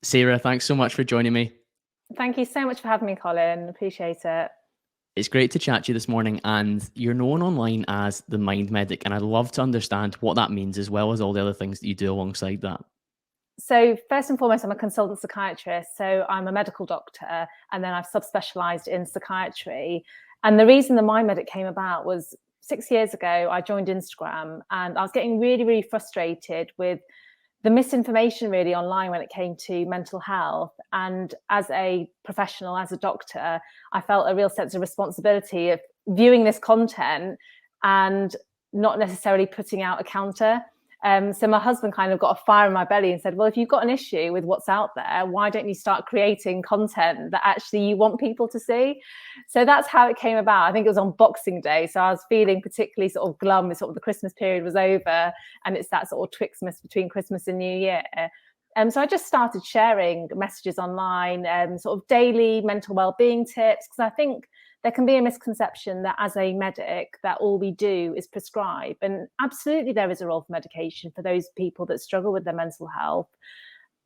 Sarah, thanks so much for joining me. Thank you so much for having me, Colin. Appreciate it. It's great to chat to you this morning, and you're known online as the Mind Medic, and I'd love to understand what that means as well as all the other things that you do alongside that. So first and foremost, I'm a consultant psychiatrist. So I'm a medical doctor, and then I've subspecialized in psychiatry. And the reason the Mind Medic came about was 6 years ago, I joined Instagram and I was getting really, really frustrated with the misinformation really online when it came to mental health. And as a professional, as a doctor, I felt a real sense of responsibility of viewing this content and not necessarily putting out a counter. So my husband kind of got a fire in my belly and said, well, if you've got an issue with what's out there, why don't you start creating content that actually you want people to see? So that's how it came about. I think it was on Boxing Day. So I was feeling particularly sort of glum as sort of the Christmas period was over. And it's that sort of Twixmas between Christmas and New Year. So I just started sharing messages online, sort of daily mental wellbeing tips, because I think there can be a misconception that as a medic, that all we do is prescribe. And absolutely there is a role for medication for those people that struggle with their mental health.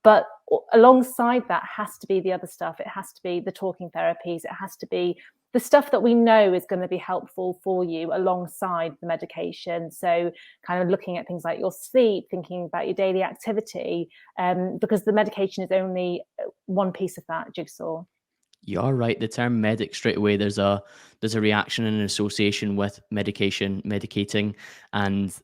But alongside that has to be the other stuff. It has to be the talking therapies. It has to be the stuff that we know is going to be helpful for you alongside the medication. So kind of looking at things like your sleep, thinking about your daily activity, because the medication is only one piece of that jigsaw. You're right. The term medic, straight away, there's a reaction and an association with medication, medicating, and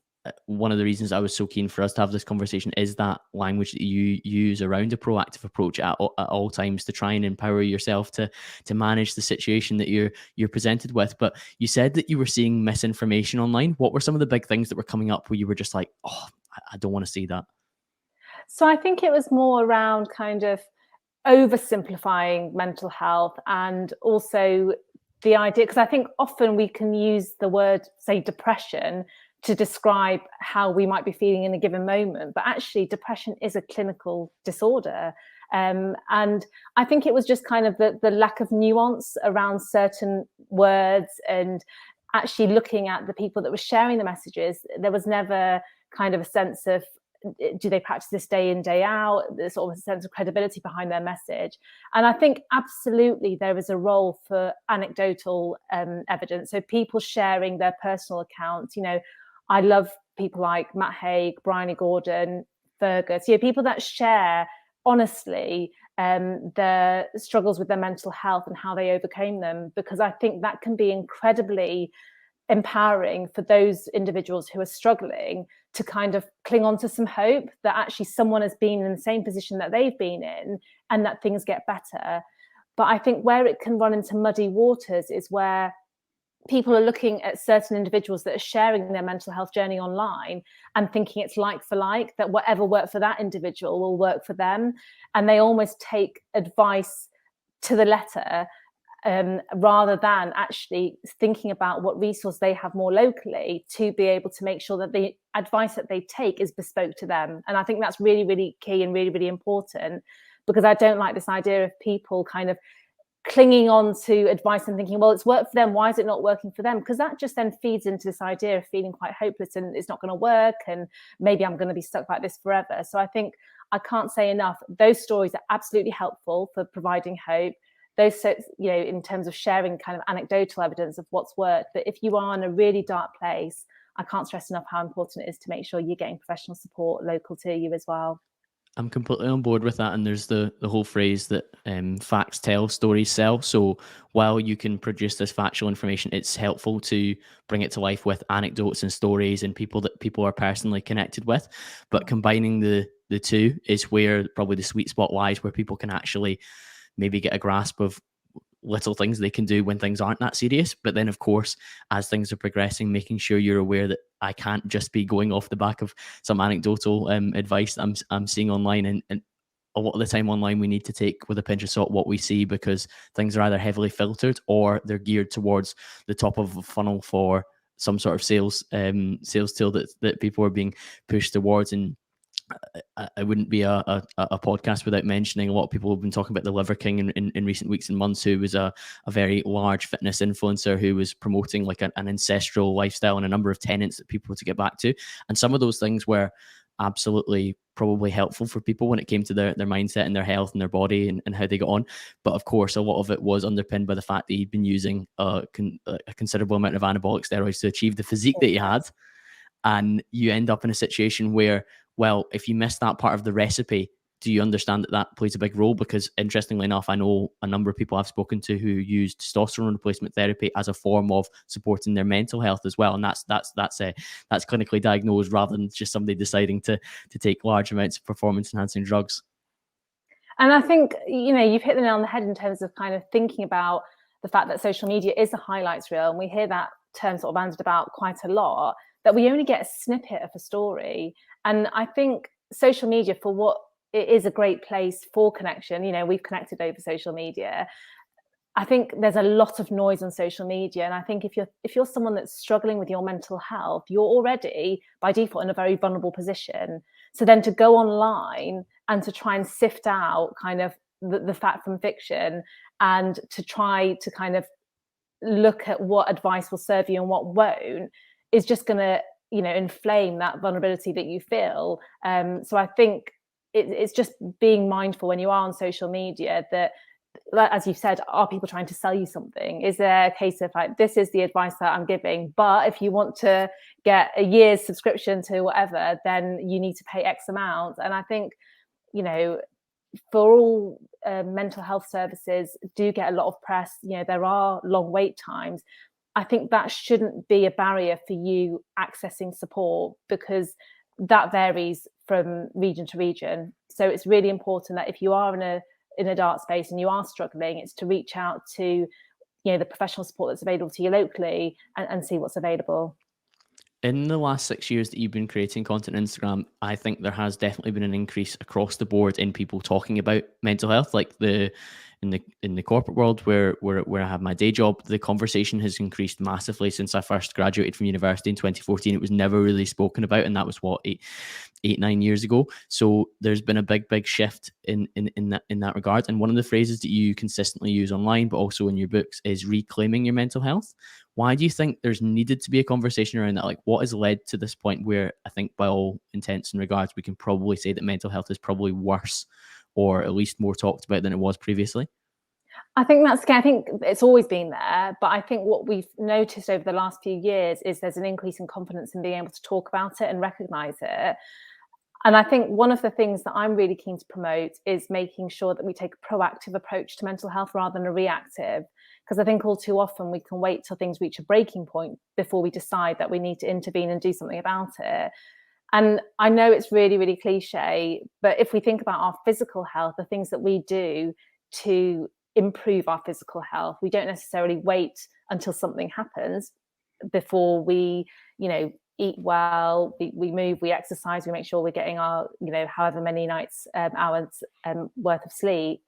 one of the reasons I was so keen for us to have this conversation is that language that you use around a proactive approach at all times to try and empower yourself to manage the situation that you're presented with. But you said that you were seeing misinformation online. What were some of the big things that were coming up where you were just like, oh, I don't want to see that? So I think it was more around kind of oversimplifying mental health, and also the idea, because I think often we can use the word, say, depression to describe how we might be feeling in a given moment, but actually depression is a clinical disorder. And I think it was just kind of the lack of nuance around certain words, and actually looking at the people that were sharing the messages, there was never kind of a sense of, do they practice this day in, day out? There's sort of a sense of credibility behind their message. And I think absolutely there is a role for anecdotal evidence. So people sharing their personal accounts. You know, I love people like Matt Haig, Bryony Gordon, Fergus, people that share honestly their struggles with their mental health and how they overcame them, because I think that can be incredibly empowering for those individuals who are struggling to kind of cling on to some hope that actually someone has been in the same position that they've been in and that things get better. But I think where it can run into muddy waters is where people are looking at certain individuals that are sharing their mental health journey online and thinking it's like for like, that whatever worked for that individual will work for them. And they almost take advice to the letter, rather than actually thinking about what resource they have more locally to be able to make sure that the advice that they take is bespoke to them. And I think that's really, really key and really, really important, because I don't like this idea of people kind of clinging on to advice and thinking, well, it's worked for them, why is it not working for them? Because that just then feeds into this idea of feeling quite hopeless and it's not going to work, and maybe I'm going to be stuck like this forever. So I think I can't say enough, those stories are absolutely helpful for providing hope. Those, in terms of sharing kind of anecdotal evidence of what's worked. But if you are in a really dark place, I can't stress enough how important it is to make sure you're getting professional support local to you as well. I'm completely on board with that. And there's the whole phrase that facts tell, stories sell. So while you can produce this factual information, it's helpful to bring it to life with anecdotes and stories and people that people are personally connected with. But combining the two is where probably the sweet spot lies, where people can actually maybe get a grasp of little things they can do when things aren't that serious. But then, of course, as things are progressing, making sure you're aware that I can't just be going off the back of some anecdotal advice that I'm seeing online. And a lot of the time online, we need to take with a pinch of salt what we see, because things are either heavily filtered or they're geared towards the top of a funnel for some sort of sales tool that people are being pushed towards. And I wouldn't be a podcast without mentioning a lot of people have been talking about the Liver King in recent weeks and months, who was a very large fitness influencer who was promoting like an ancestral lifestyle and a number of tenets that people were to get back to. And some of those things were absolutely probably helpful for people when it came to their mindset and their health and their body and how they got on. But of course, a lot of it was underpinned by the fact that he'd been using a considerable amount of anabolic steroids to achieve the physique that he had. And you end up in a situation where, well, if you miss that part of the recipe, do you understand that that plays a big role? Because interestingly enough, I know a number of people I've spoken to who use testosterone replacement therapy as a form of supporting their mental health as well, and that's clinically diagnosed rather than just somebody deciding to take large amounts of performance enhancing drugs. And I think, you know, you've hit the nail on the head in terms of kind of thinking about the fact that social media is a highlights reel, and we hear that term sort of bandied about quite a lot, that we only get a snippet of a story. And I think social media, for what it is, a great place for connection. You know, we've connected over social media. I think there's a lot of noise on social media, and I think if you're someone that's struggling with your mental health, you're already by default in a very vulnerable position. So then to go online and to try and sift out kind of the fact from fiction, and to try to kind of look at what advice will serve you and what won't, is just going to, you know, inflame that vulnerability that you feel. So I think it's just being mindful when you are on social media that, as you said, are people trying to sell you something? Is there a case of like, this is the advice that I'm giving, but if you want to get a year's subscription to whatever, then you need to pay X amount? And I think, you know, for all mental health services do get a lot of press, you know, there are long wait times. I think that shouldn't be a barrier for you accessing support, because that varies from region to region. So it's really important that if you are in a dark space and you are struggling, it's to reach out to, you know, the professional support that's available to you locally, and see what's available. In the last 6 years that you've been creating content on Instagram, I think there has definitely been an increase across the board in people talking about mental health. Like in the corporate world where I have my day job, the conversation has increased massively since I first graduated from university in 2014. It was never really spoken about, and that was what, 9 years ago. So there's been a big shift in that regard. And one of the phrases that you consistently use online, but also in your books, is reclaiming your mental health. Why do you think there's needed to be a conversation around that? Like, what has led to this point where I think by all intents and regards, we can probably say that mental health is probably worse, or at least more talked about than it was previously? I think I think it's always been there, but I think what we've noticed over the last few years is there's an increase in confidence in being able to talk about it and recognize it. And I think one of the things that I'm really keen to promote is making sure that we take a proactive approach to mental health rather than a reactive. Because I think all too often we can wait till things reach a breaking point before we decide that we need to intervene and do something about it. And I know it's really, really cliche, but if we think about our physical health, the things that we do to improve our physical health, we don't necessarily wait until something happens before we, you know, eat well, we move, we exercise, we make sure we're getting our, you know, however many hours worth of sleep.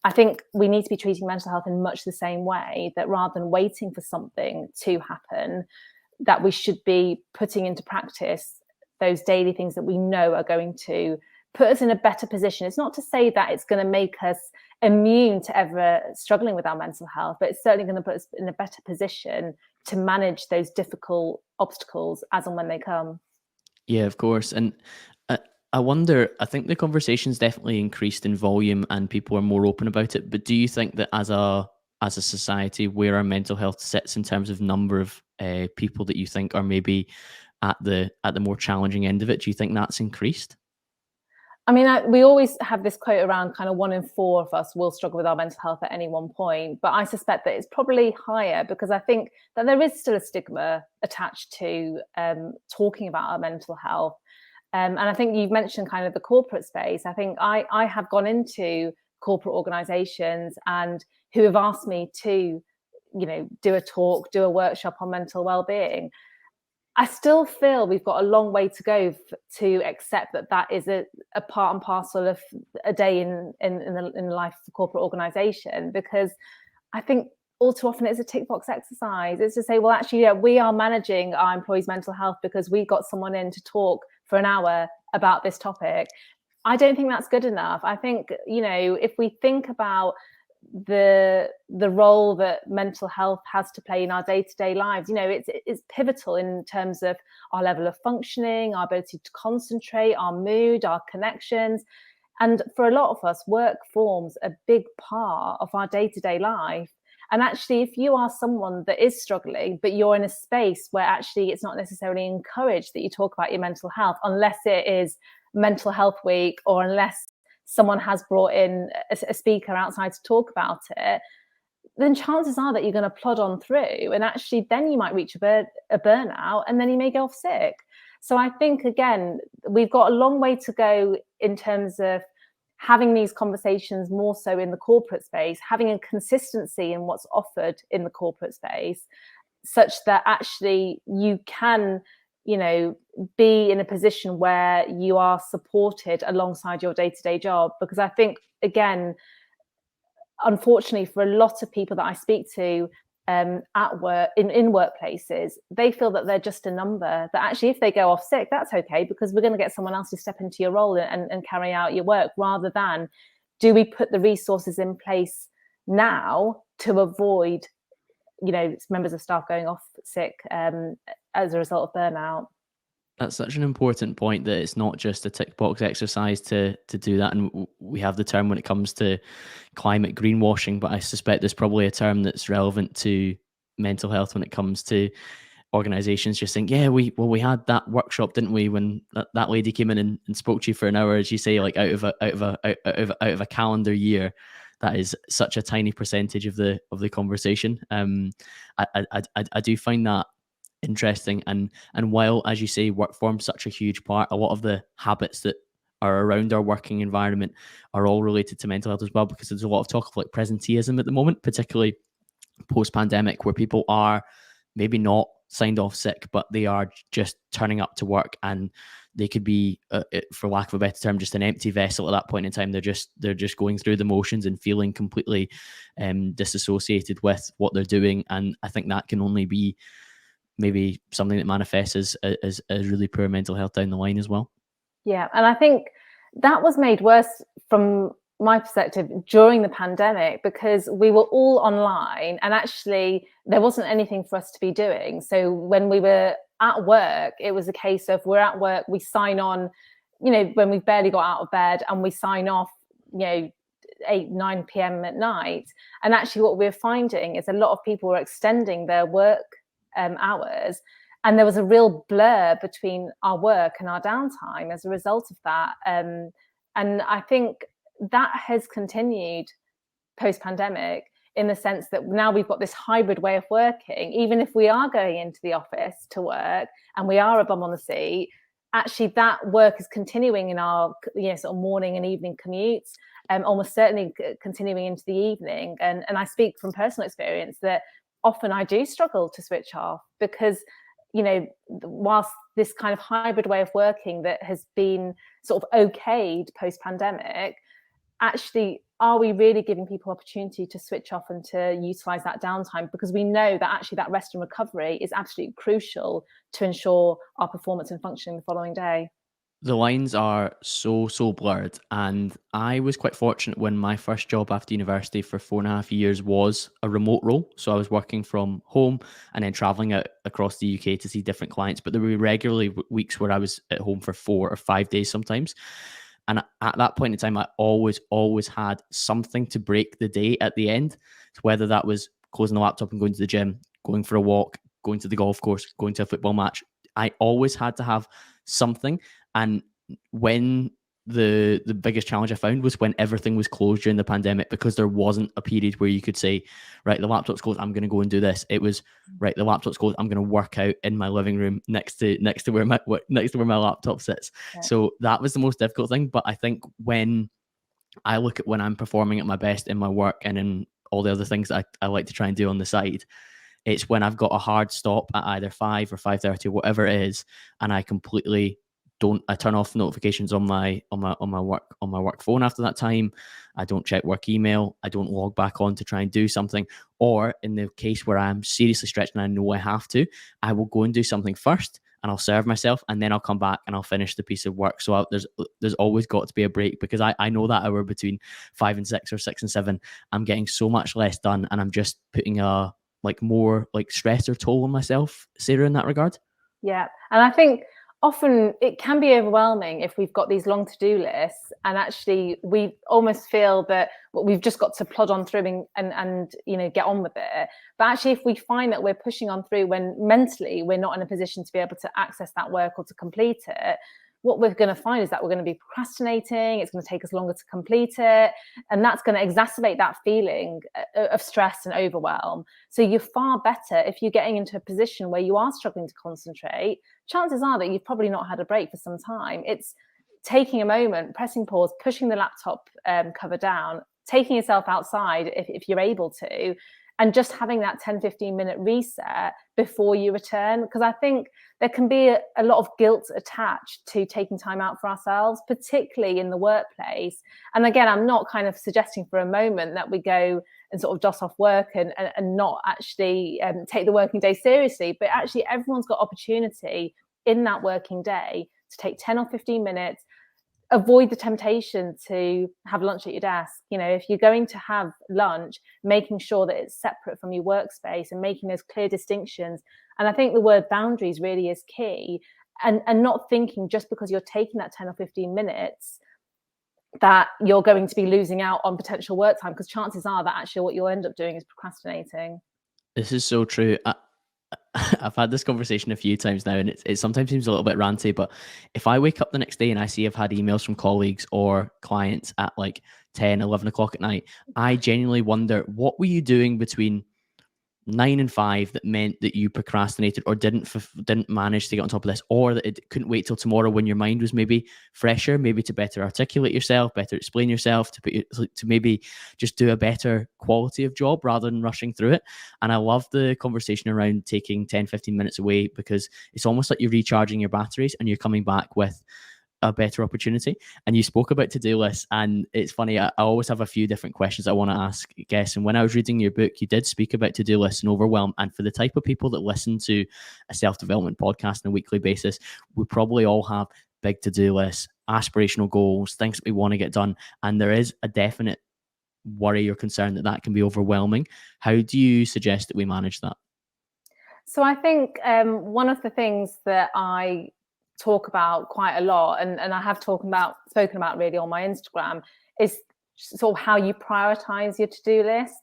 I think we need to be treating mental health in much the same way, that rather than waiting for something to happen, that we should be putting into practice those daily things that we know are going to put us in a better position. It's not to say that it's going to make us immune to ever struggling with our mental health, but it's certainly going to put us in a better position to manage those difficult obstacles as and when they come. Yeah, of course. And I wonder, I think the conversation's definitely increased in volume and people are more open about it. But do you think that as a society, where our mental health sits in terms of number of people that you think are maybe at the more challenging end of it, do you think that's increased? I mean, we always have this quote around kind of 1 in 4 of us will struggle with our mental health at any one point. But I suspect that it's probably higher, because I think that there is still a stigma attached to talking about our mental health. And I think you've mentioned kind of the corporate space. I think I have gone into corporate organizations and who have asked me to, you know, do a talk, do a workshop on mental well-being. I still feel we've got a long way to go to accept that that is a part and parcel of a day in the life of a corporate organization, because I think all too often it's a tick box exercise. It's to say, well, actually, yeah, we are managing our employees' mental health because we got someone in to talk for an hour about this topic. I don't think that's good enough. I think, you know, if we think about the role that mental health has to play in our day-to-day lives. You know, it's pivotal in terms of our level of functioning, our ability to concentrate, our mood, our connections. And for a lot of us, work forms a big part of our day-to-day life. And actually, if you are someone that is struggling, but you're in a space where actually it's not necessarily encouraged that you talk about your mental health, unless it is Mental Health Week, or unless someone has brought in a speaker outside to talk about it, then chances are that you're going to plod on through. And actually, then you might reach a burnout, and then you may go off sick. So I think, again, we've got a long way to go in terms of having these conversations more so in the corporate space, having a consistency in what's offered in the corporate space, such that actually you can, you know, be in a position where you are supported alongside your day-to-day job. Because I think, again, unfortunately, for a lot of people that I speak to at work, in workplaces, they feel that they're just a number, that actually if they go off sick, that's okay, because we're going to get someone else to step into your role and carry out your work, rather than do we put the resources in place now to avoid, you know, members of staff going off sick as a result of burnout. That's such an important point, that it's not just a tick box exercise to do that. And we have the term when it comes to climate greenwashing, but I suspect there's probably a term that's relevant to mental health when it comes to organizations just think, yeah, we had that workshop, didn't we, when that lady came in and spoke to you for an hour, as you say, like out of a calendar year. That is such a tiny percentage of the conversation. I do find that interesting, and while, as you say, work forms such a huge part, a lot of the habits that are around our working environment are all related to mental health as well, because there's a lot of talk of like presenteeism at the moment, particularly post-pandemic, where people are maybe not signed off sick, but they are just turning up to work, and they could be, for lack of a better term, just an empty vessel at that point in time. They're just going through the motions and feeling completely disassociated with what they're doing, and I think that can only be maybe something that manifests as really poor mental health down the line as well. Yeah, and I think that was made worse from my perspective during the pandemic, because we were all online and actually there wasn't anything for us to be doing. So when we were at work, it was a case of, we're at work, we sign on, you know, when we've barely got out of bed, and we sign off, you know, 8-9 p.m. at night. And actually what we're finding is a lot of people were extending their work hours, and there was a real blur between our work and our downtime as a result of that. And I think that has continued post-pandemic, in the sense that now we've got this hybrid way of working. Even if we are going into the office to work and we are a bum on the seat, actually that work is continuing in our, you know, sort of morning and evening commutes, almost certainly continuing into the evening. And I speak from personal experience that often I do struggle to switch off, because, you know, whilst this kind of hybrid way of working that has been sort of okayed post-pandemic, actually, are we really giving people opportunity to switch off and to utilize that downtime? Because we know that actually that rest and recovery is absolutely crucial to ensure our performance and function the following day. The lines are so blurred, and I was quite fortunate when my first job after university for 4.5 years was a remote role. So I was working from home and then traveling out across the UK to see different clients, but there were regularly weeks where I was at home for 4 or 5 days sometimes. And at that point in time, I always had something to break the day at the end. So whether that was closing the laptop and going to the gym, going for a walk, going to the golf course, going to a football match, I always had to have something. And when the biggest challenge I found was when everything was closed during the pandemic, because there wasn't a period where you could say, right, the laptop's closed, I'm going to go and do this. It was, right, the laptop's closed, I'm going to work out in my living room next to where my laptop sits. Yeah. So that was the most difficult thing. But I think when I look at when I'm performing at my best in my work and in all the other things that I like to try and do on the side, it's when I've got a hard stop at either 5 or 5:30 or whatever it is, and I completely I turn off notifications on my work phone after that time. I don't check work email. I don't log back on to try and do something. Or in the case where I'm seriously stretched and I know I have to, I will go and do something first, and I'll serve myself, and then I'll come back and I'll finish the piece of work. So there's always got to be a break, because I know that hour between 5 and 6 or 6 and 7, I'm getting so much less done, and I'm just putting a more stress or toll on myself, Sarah, in that regard. Yeah. And I think often it can be overwhelming if we've got these long to-do lists, and actually we almost feel that we've just got to plod on through and get on with it. But actually, if we find that we're pushing on through when mentally we're not in a position to be able to access that work or to complete it, what we're going to find is that we're going to be procrastinating. It's going to take us longer to complete it. And that's going to exacerbate that feeling of stress and overwhelm. So you're far better if you're getting into a position where you are struggling to concentrate. Chances are that you've probably not had a break for some time. It's taking a moment, pressing pause, pushing the laptop cover down, taking yourself outside if you're able to, and just having that 10-15 minute reset before you return. Because I think there can be a lot of guilt attached to taking time out for ourselves, particularly in the workplace. And again, I'm not kind of suggesting for a moment that we go and sort of doss off work and not actually take the working day seriously. But actually, everyone's got opportunity in that working day to take 10 or 15 minutes. Avoid the temptation to have lunch at your desk. If you're going to have lunch, making sure that it's separate from your workspace and making those clear distinctions. And I think the word boundaries really is key, and not thinking just because you're taking that 10 or 15 minutes that you're going to be losing out on potential work time, because chances are that actually what you'll end up doing is procrastinating. This is so true. I've had this conversation a few times now, and it sometimes seems a little bit ranty, but if I wake up the next day and I see I've had emails from colleagues or clients at 10, 11 o'clock at night, I genuinely wonder, what were you doing between 9 and 5 that meant that you procrastinated or didn't manage to get on top of this, or that it couldn't wait till tomorrow when your mind was maybe fresher, maybe to better articulate yourself, better explain yourself, to maybe just do a better quality of job rather than rushing through it. And I love the conversation around taking 10-15 minutes away, because it's almost like you're recharging your batteries and you're coming back with a better opportunity. And you spoke about to-do lists, and it's funny, I always have a few different questions I want to ask guests. And when I was reading your book, you did speak about to-do lists and overwhelm. And for the type of people that listen to a self-development podcast on a weekly basis, we probably all have big to-do lists, aspirational goals, things that we want to get done. And there is a definite worry or concern that can be overwhelming. How do you suggest that we manage that? So I think one of the things that I talk about quite a lot, and I have spoken about really on my Instagram, is sort of how you prioritize your to-do list.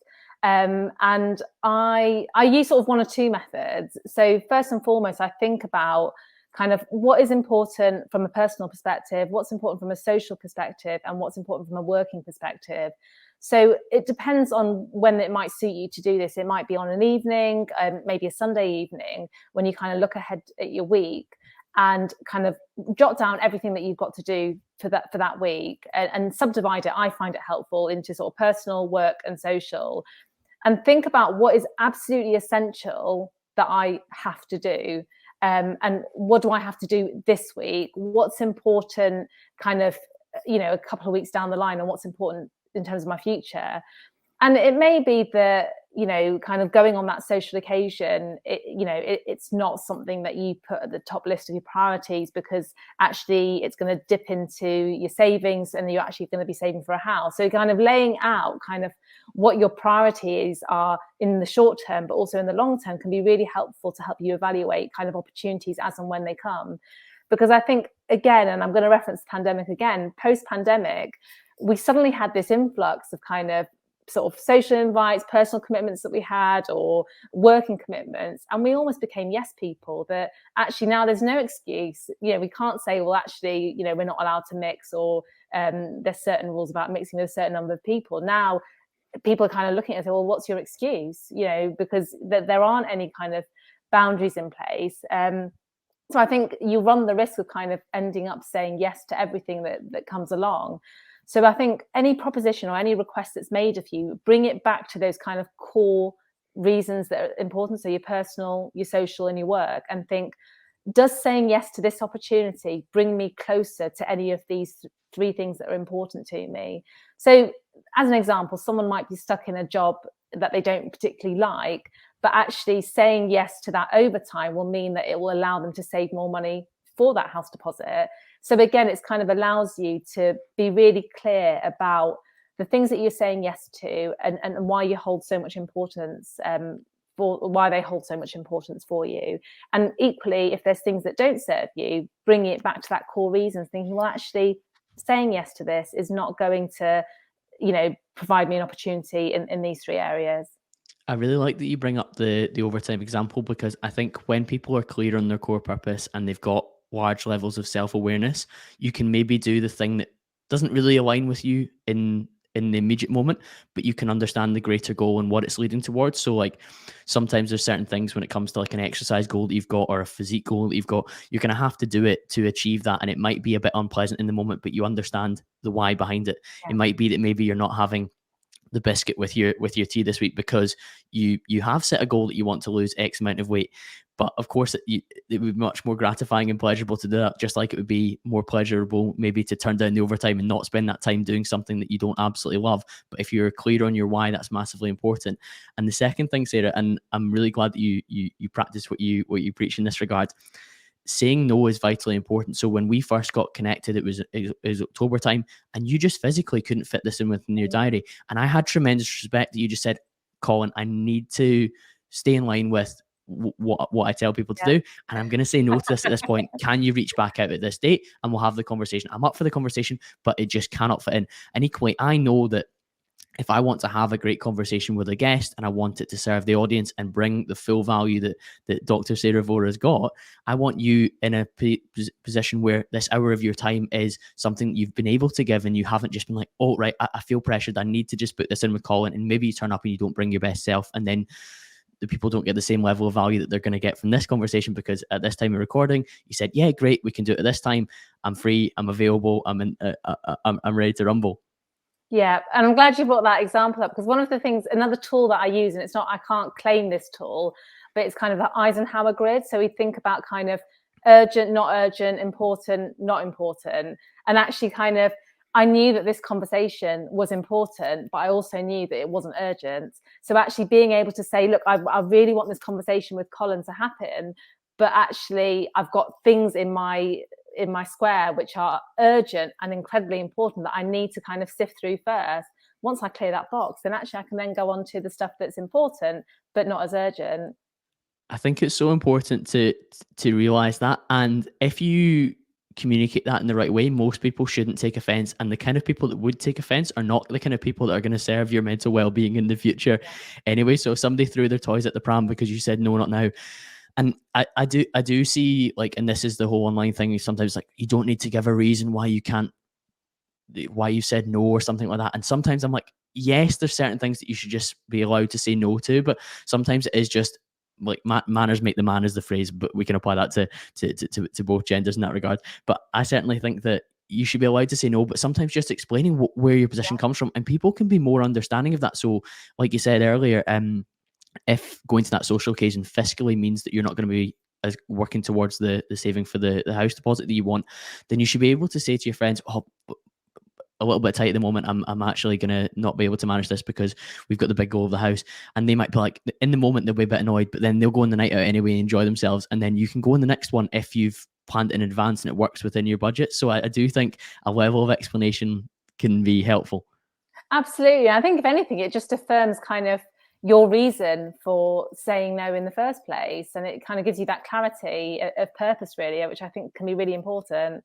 And I use sort of one or two methods. So first and foremost, I think about kind of what is important from a personal perspective, what's important from a social perspective, and what's important from a working perspective. So it depends on when it might suit you to do this. It might be on an evening, maybe a Sunday evening, when you kind of look ahead at your week and kind of jot down everything that you've got to do for that week, and subdivide it. I find it helpful into sort of personal, work, and social, and think about what is absolutely essential that I have to do. And what do I have to do this week? What's important kind of, a couple of weeks down the line, and what's important in terms of my future. And it may be that, kind of going on that social occasion, it's not something that you put at the top list of your priorities, because actually it's going to dip into your savings and you're actually going to be saving for a house. So kind of laying out kind of what your priorities are in the short term, but also in the long term, can be really helpful to help you evaluate kind of opportunities as and when they come. Because I think, again, and I'm going to reference the pandemic again, post-pandemic, we suddenly had this influx of kind of sort of social invites, personal commitments that we had, or working commitments, and we almost became yes people, that actually now there's no excuse. We can't say, well, actually, we're not allowed to mix, or there's certain rules about mixing with a certain number of people. Now people are kind of looking at it, well, what's your excuse? Because there aren't any kind of boundaries in place. So I think you run the risk of kind of ending up saying yes to everything that comes along. So I think any proposition or any request that's made of you, bring it back to those kind of core reasons that are important. So your personal, your social, and your work, and think, does saying yes to this opportunity bring me closer to any of these three things that are important to me? So as an example, someone might be stuck in a job that they don't particularly like, but actually saying yes to that overtime will mean that it will allow them to save more money for that house deposit. So again, it's kind of allows you to be really clear about the things that you're saying yes to, and why you hold so much importance, why they hold so much importance for you. And equally, if there's things that don't serve you, bringing it back to that core reasons, thinking, well, actually saying yes to this is not going to, provide me an opportunity in these 3 areas. I really like that you bring up the overtime example, because I think when people are clear on their core purpose and they've got large levels of self-awareness, you can maybe do the thing that doesn't really align with you in the immediate moment, but you can understand the greater goal and what it's leading towards. So like sometimes there's certain things when it comes to like an exercise goal that you've got or a physique goal that you've got, you're going to have to do it to achieve that. And it might be a bit unpleasant in the moment, but you understand the why behind it. Yeah. It might be that maybe you're not having the biscuit with your tea this week because you have set a goal that you want to lose X amount of weight. But of course, it would be much more gratifying and pleasurable to do that, just like it would be more pleasurable maybe to turn down the overtime and not spend that time doing something that you don't absolutely love. But if you're clear on your why, that's massively important. And the second thing, Sarah, and I'm really glad that you practice what you preach in this regard, saying no is vitally important. So when we first got connected, it was October time, and you just physically couldn't fit this in within your diary. And I had tremendous respect that you just said, Colin, I need to stay in line with what I tell people to do. And I'm going to say no to this at this point. Can you reach back out at this date and we'll have the conversation? I'm up for the conversation, but it just cannot fit in. And equally, I know that if I want to have a great conversation with a guest and I want it to serve the audience and bring the full value that Dr. Sarah Vohra has got, I want you in a position where this hour of your time is something that you've been able to give, and you haven't just been like, oh, right, I feel pressured. I need to just put this in with Colin. And maybe you turn up and you don't bring your best self. And then the people don't get the same level of value that they're going to get from this conversation, because at this time of recording, you said, yeah, great, we can do it at this time. I'm free. I'm available. I'm ready to rumble. Yeah, and I'm glad you brought that example up, because one of the things, another tool that I use, and it's not, I can't claim this tool, but it's kind of the Eisenhower grid. So we think about kind of urgent, not urgent, important, not important. And actually kind of, I knew that this conversation was important, but I also knew that it wasn't urgent. So actually being able to say, look, I really want this conversation with Colin to happen, but actually I've got things in my square which are urgent and incredibly important that I need to kind of sift through first. Once I clear that box, then actually I can then go on to the stuff that's important but not as urgent. I think it's so important to realize that, and if you communicate that in the right way, most people shouldn't take offense, and the kind of people that would take offense are not the kind of people that are going to serve your mental well-being in the future anyway. So if somebody threw their toys at the pram because you said no, not now, and I do see, like, and this is the whole online thing, sometimes like you don't need to give a reason why you can't, why you said no or something like that. And sometimes I'm like, yes, there's certain things that you should just be allowed to say no to, but sometimes it is just like manners make the man is the phrase, but we can apply that to both genders in that regard. But I certainly think that you should be allowed to say no, but sometimes just explaining where your position comes from, and people can be more understanding of that. So like you said earlier, if going to that social occasion fiscally means that you're not going to be as working towards the saving for the house deposit that you want, then you should be able to say to your friends, oh, a little bit tight at the moment, I'm actually going to not be able to manage this because we've got the big goal of the house. And they might be like, in the moment, they'll be a bit annoyed, but then they'll go on the night out anyway and enjoy themselves. And then you can go on the next one if you've planned in advance and it works within your budget. So I do think a level of explanation can be helpful. Absolutely. I think if anything, it just affirms kind of your reason for saying no in the first place. And it kind of gives you that clarity of purpose, really, which I think can be really important.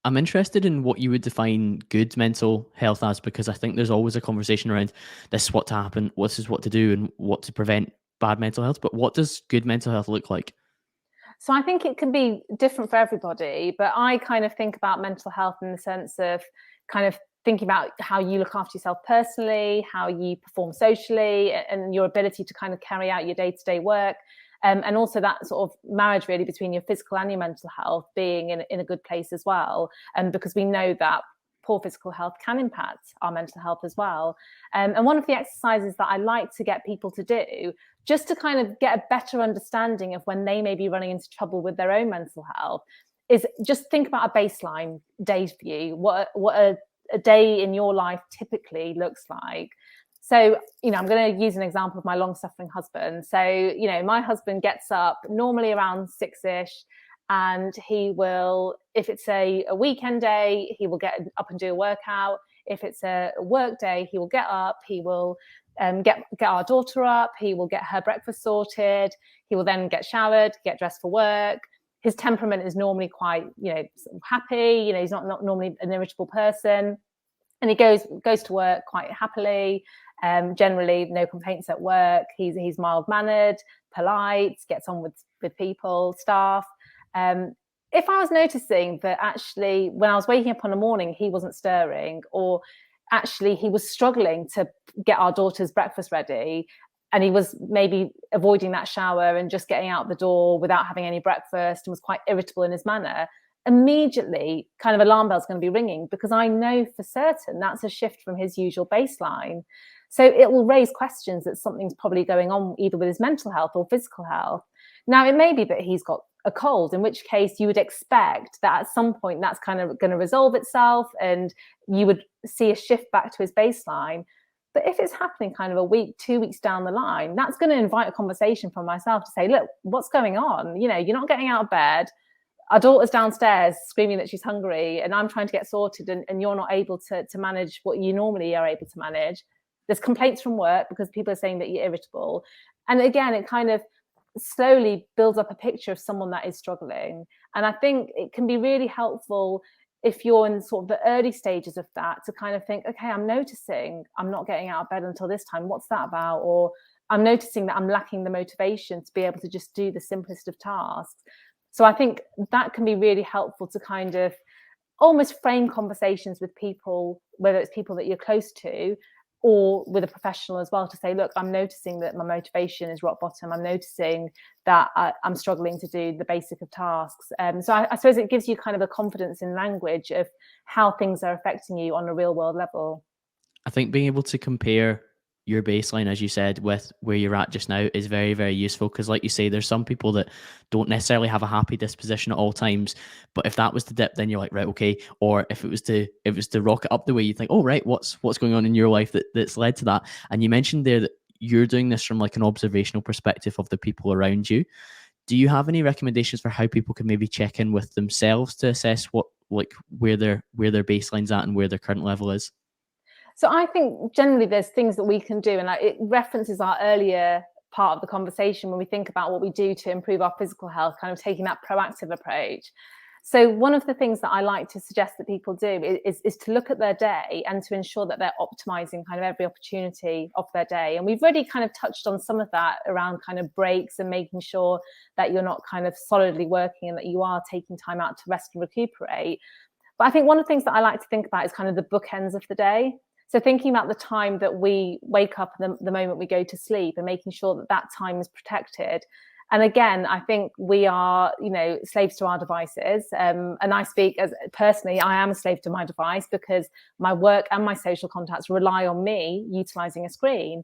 I'm interested in what you would define good mental health as, because I think there's always a conversation around this is what to happen, this is what to do, and what to prevent bad mental health. But what does good mental health look like? So I think it can be different for everybody, but I kind of think about mental health in the sense of kind of thinking about how you look after yourself personally, how you perform socially, and your ability to kind of carry out your day-to-day work. And also that sort of marriage really between your physical and your mental health being in a good place as well. Because we know that poor physical health can impact our mental health as well. And one of the exercises that I like to get people to do, just to kind of get a better understanding of when they may be running into trouble with their own mental health, is just think about a baseline day for you, what a day in your life typically looks like. So, I'm going to use an example of my long-suffering husband. So, my husband gets up normally around 6ish, and he will, if it's a weekend day, he will get up and do a workout. If it's a work day, he will get up, he will get our daughter up, he will get her breakfast sorted, he will then get showered, get dressed for work. His temperament is normally quite, happy, he's not normally an irritable person. And he goes to work quite happily. Generally, no complaints at work. He's mild-mannered, polite, gets on with people, staff. If I was noticing that actually when I was waking up in the morning, he wasn't stirring, or actually he was struggling to get our daughter's breakfast ready, and he was maybe avoiding that shower and just getting out the door without having any breakfast, and was quite irritable in his manner, immediately kind of alarm bells going to be ringing, because I know for certain that's a shift from his usual baseline. So it will raise questions that something's probably going on either with his mental health or physical health. Now, it may be that he's got a cold, in which case you would expect that at some point that's kind of going to resolve itself and you would see a shift back to his baseline. But if it's happening kind of a week, 2 weeks down the line, that's going to invite a conversation from myself to say, look, what's going on? You're not getting out of bed. Our daughter's downstairs screaming that she's hungry, and I'm trying to get sorted, and you're not able to manage what you normally are able to manage. There's complaints from work because people are saying that you're irritable. And again, it kind of slowly builds up a picture of someone that is struggling. And I think it can be really helpful if you're in sort of the early stages of that to kind of think, okay, I'm noticing I'm not getting out of bed until this time. What's that about? Or I'm noticing that I'm lacking the motivation to be able to just do the simplest of tasks. So I think that can be really helpful to kind of almost frame conversations with people, whether it's people that you're close to or with a professional as well, to say, look, I'm noticing that my motivation is rock bottom. I'm noticing that I'm struggling to do the basic of tasks. So I suppose it gives you kind of a confidence in language of how things are affecting you on a real world level. I think being able to compare your baseline, as you said, with where you're at just now is very, very useful, because like you say, there's some people that don't necessarily have a happy disposition at all times, but if that was to dip, then you're like, right, okay. Or if it was to rocket up the way, you think, oh right, what's going on in your life that's led to that? And you mentioned there that you're doing this from like an observational perspective of the people around you. Do you have any recommendations for how people can maybe check in with themselves to assess what, like, where their baseline's at and where their current level is? So I think generally there's things that we can do, and it references our earlier part of the conversation when we think about what we do to improve our physical health, kind of taking that proactive approach. So one of the things that I like to suggest that people do is to look at their day and to ensure that they're optimizing kind of every opportunity of their day. And we've already kind of touched on some of that around kind of breaks and making sure that you're not kind of solidly working and that you are taking time out to rest and recuperate. But I think one of the things that I like to think about is kind of the bookends of the day. So thinking about the time that we wake up and the moment we go to sleep, and making sure that that time is protected. And again, I think we are, slaves to our devices. And I speak as personally, I am a slave to my device because my work and my social contacts rely on me utilizing a screen.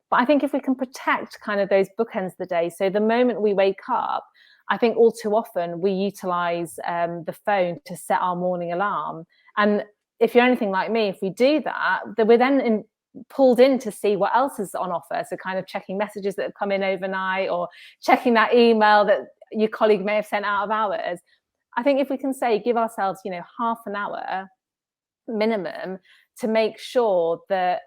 But I think if we can protect kind of those bookends of the day, so the moment we wake up, I think all too often we utilize the phone to set our morning alarm. And if you're anything like me, if we do that, then we're then pulled in to see what else is on offer. So kind of checking messages that have come in overnight, or checking that email that your colleague may have sent out of hours. I think if we can say, give ourselves, half an hour minimum to make sure that,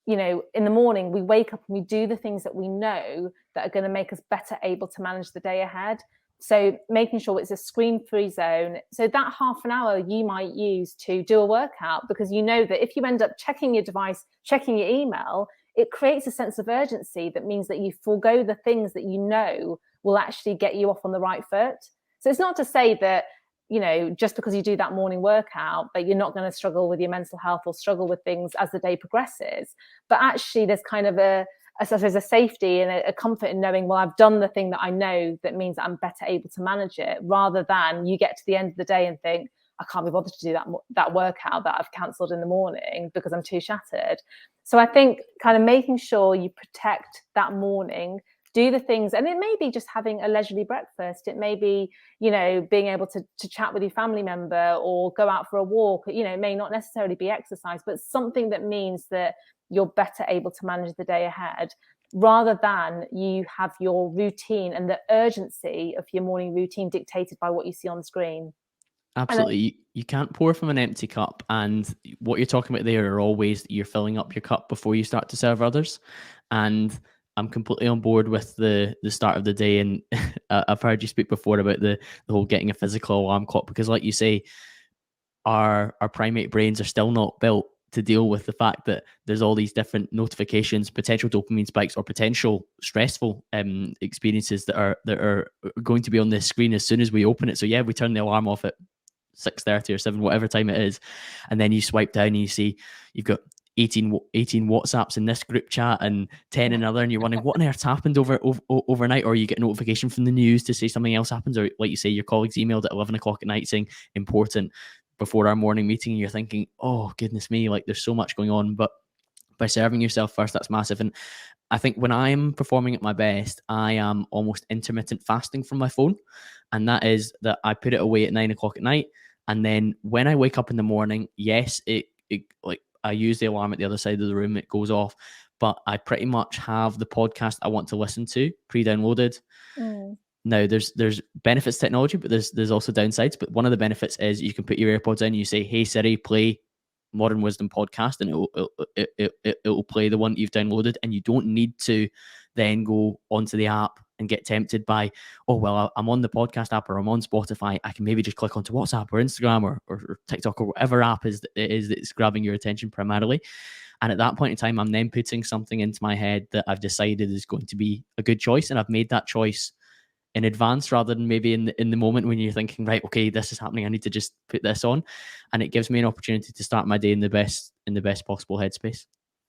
in the morning we wake up and we do the things that we know that are going to make us better able to manage the day ahead. So making sure it's a screen-free zone. So that half an hour you might use to do a workout, because you know that if you end up checking your device, checking your email, it creates a sense of urgency that means that you forego the things that you know will actually get you off on the right foot. So it's not to say that, just because you do that morning workout, that you're not going to struggle with your mental health or struggle with things as the day progresses. But actually there's kind of a safety and a comfort in knowing, well, I've done the thing that I know that means that I'm better able to manage it, rather than you get to the end of the day and think, I can't be bothered to do that workout that I've cancelled in the morning because I'm too shattered. So I think kind of making sure you protect that morning, do the things, and it may be just having a leisurely breakfast. It may be, being able to chat with your family member or go out for a walk. It may not necessarily be exercise, but something that means that you're better able to manage the day ahead, rather than you have your routine and the urgency of your morning routine dictated by what you see on the screen. Absolutely. You can't pour from an empty cup. And what you're talking about there are all ways that you're filling up your cup before you start to serve others. And I'm completely on board with the start of the day. And I've heard you speak before about the whole getting a physical alarm clock, because like you say, our primate brains are still not built to deal with the fact that there's all these different notifications, potential dopamine spikes, or potential stressful experiences that are going to be on this screen as soon as we open it. So yeah, we turn the alarm off at 6:30 or 7, whatever time it is, and then you swipe down and you see you've got 18 WhatsApps in this group chat and 10 in another, and you're wondering what on earth's happened overnight, or you get a notification from the news to say something else happens, or like you say, your colleagues emailed at 11 o'clock at night saying important before our morning meeting, and you're thinking, oh goodness me, like there's so much going on. But by serving yourself first, that's massive. And I think when I'm performing at my best, I am almost intermittent fasting from my phone. And that is that I put it away at 9 o'clock at night. And then when I wake up in the morning, yes, it like I use the alarm at the other side of the room, it goes off, but I pretty much have the podcast I want to listen to pre-downloaded. Now there's benefits to technology, but there's also downsides. But one of the benefits is you can put your AirPods in and you say, hey Siri, play Modern Wisdom podcast, and it'll play the one that you've downloaded, and you don't need to then go onto the app and get tempted by, oh well, I'm on the podcast app or I'm on Spotify, I can maybe just click onto WhatsApp or Instagram or TikTok or whatever app it is that's grabbing your attention primarily. And at that point in time, I'm then putting something into my head that I've decided is going to be a good choice, and I've made that choice in advance rather than maybe in the moment when you're thinking, right, okay, this is happening, I need to just put this on. And it gives me an opportunity to start my day in the best possible headspace.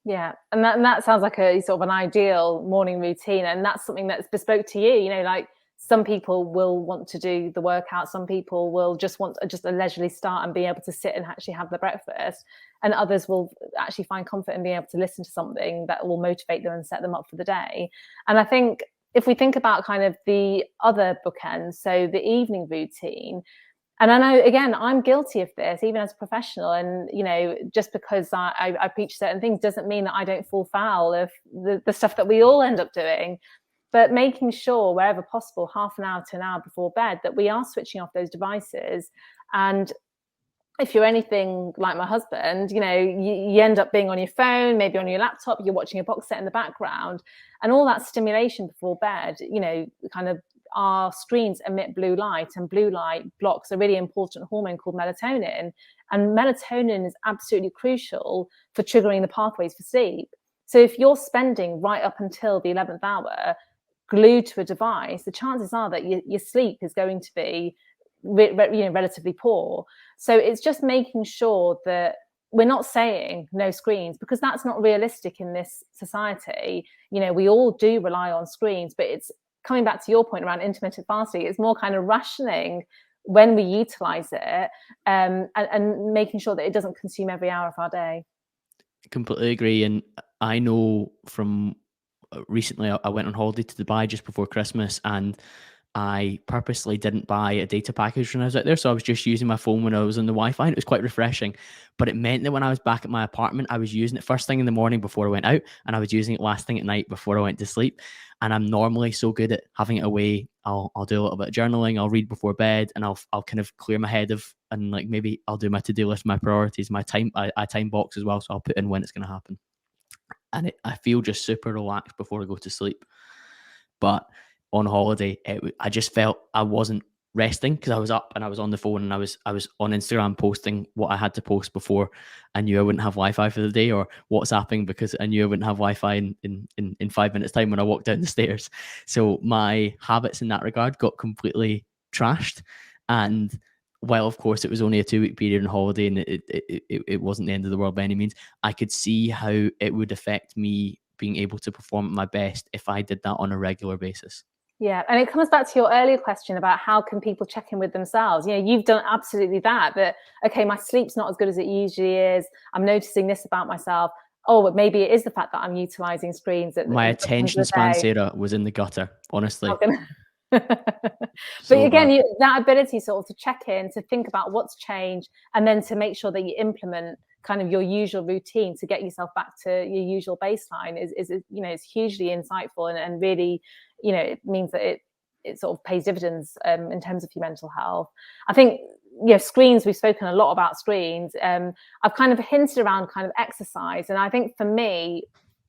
Yeah, and that sounds like a sort of an ideal morning routine, and that's something that's bespoke to you. You know, like some people will want to do the workout, some people will just want just a leisurely start and be able to sit and actually have their breakfast, and others will actually find comfort in being able to listen to something that will motivate them and set them up for the day. And I think if we think about kind of the other bookends, so the evening routine, and I know, again, I'm guilty of this, even as a professional. And, you know, just because I preach certain things doesn't mean that I don't fall foul of the stuff that we all end up doing. But making sure, wherever possible, half an hour to an hour before bed, that we are switching off those devices. And if you're anything like my husband, you know, you end up being on your phone, maybe on your laptop, you're watching a box set in the background, and all that stimulation before bed, you know, kind of our screens emit blue light, and blue light blocks a really important hormone called melatonin. And melatonin is absolutely crucial for triggering the pathways for sleep. So if you're spending right up until the 11th hour glued to a device, the chances are that your sleep is going to be relatively poor. So it's just making sure that we're not saying no screens, because that's not realistic in this society. You know, we all do rely on screens, but it's coming back to your point around intermittent fasting, it's more kind of rationing when we utilize it, and making sure that it doesn't consume every hour of our day. Completely agree. And I know from recently, I went on holiday to Dubai just before Christmas, and I purposely didn't buy a data package when I was out there. So I was just using my phone when I was on the Wi-Fi, and it was quite refreshing. But it meant that when I was back at my apartment, I was using it first thing in the morning before I went out, and I was using it last thing at night before I went to sleep. And I'm normally so good at having it away. I'll do a little bit of journaling, I'll read before bed, and I'll kind of clear my head of, and like maybe I'll do my to-do list, my priorities, my time, I time box as well. So I'll put in when it's going to happen. And I feel just super relaxed before I go to sleep. But on holiday, I just felt I wasn't resting because I was up and I was on the phone, and I was on Instagram posting what I had to post before I knew I wouldn't have Wi-Fi for the day, or WhatsApping because I knew I wouldn't have Wi-Fi in 5 minutes time when I walked down the stairs. So my habits in that regard got completely trashed. And while of course it was only a 2-week period on holiday, and it wasn't the end of the world by any means, I could see how it would affect me being able to perform at my best if I did that on a regular basis. Yeah, and it comes back to your earlier question about how can people check in with themselves. You know, you've done absolutely that, okay, my sleep's not as good as it usually is. I'm noticing this about myself. Oh, but maybe it is the fact that I'm utilizing screens. My attention span, Sarah, was in the gutter, honestly. But again, that ability sort of to check in, to think about what's changed, and then to make sure that you implement kind of your usual routine to get yourself back to your usual baseline is you know, it's hugely insightful, and really, you know, it means that it sort of pays dividends in terms of your mental health. I think, you know, screens, we've spoken a lot about screens. I've kind of hinted around kind of exercise, and I think for me